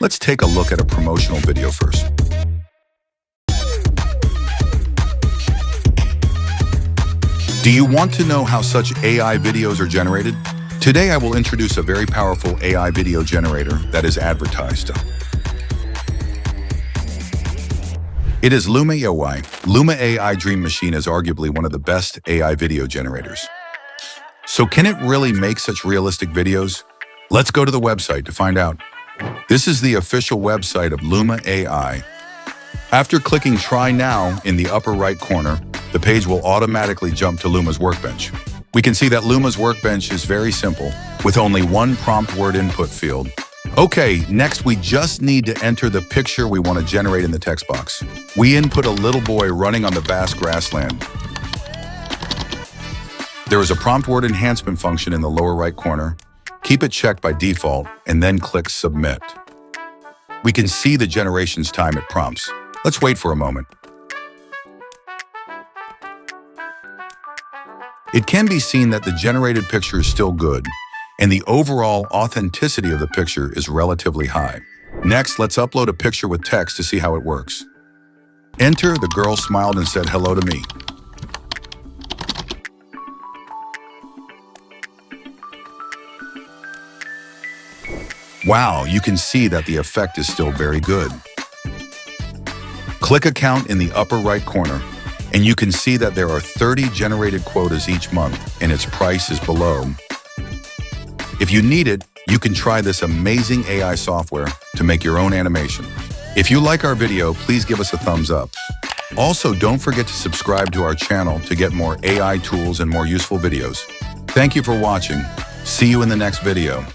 Let's take a look at a promotional video first. Do you want to know how such AI videos are generated? Today I will introduce a very powerful AI video generator that is advertised. It is Luma AI. Luma AI Dream Machine is arguably one of the best AI video generators. So can it really make such realistic videos? Let's go to the website to find out. This is the official website of Luma AI. After clicking Try Now in the upper right corner, the page will automatically jump to Luma's workbench. We can see that Luma's workbench is very simple, with only one prompt word input field. Okay, next we just need to enter the picture we want to generate in the text box. We input a little boy running on the vast grassland. There is a prompt word enhancement function in the lower right corner. Keep it checked by default and then click Submit. We can see the generation's time it prompts. Let's wait for a moment. It can be seen that the generated picture is still good, and the overall authenticity of the picture is relatively high. Next, let's upload a picture with text to see how it works. Enter, the girl smiled and said hello to me. Wow, you can see that the effect is still very good. Click Account in the upper right corner, and you can see that there are 30 generated quotas each month, and its price is below. If you need it, you can try this amazing AI software to make your own animation. If you like our video, please give us a thumbs up. Also, don't forget to subscribe to our channel to get more AI tools and more useful videos. Thank you for watching. See you in the next video.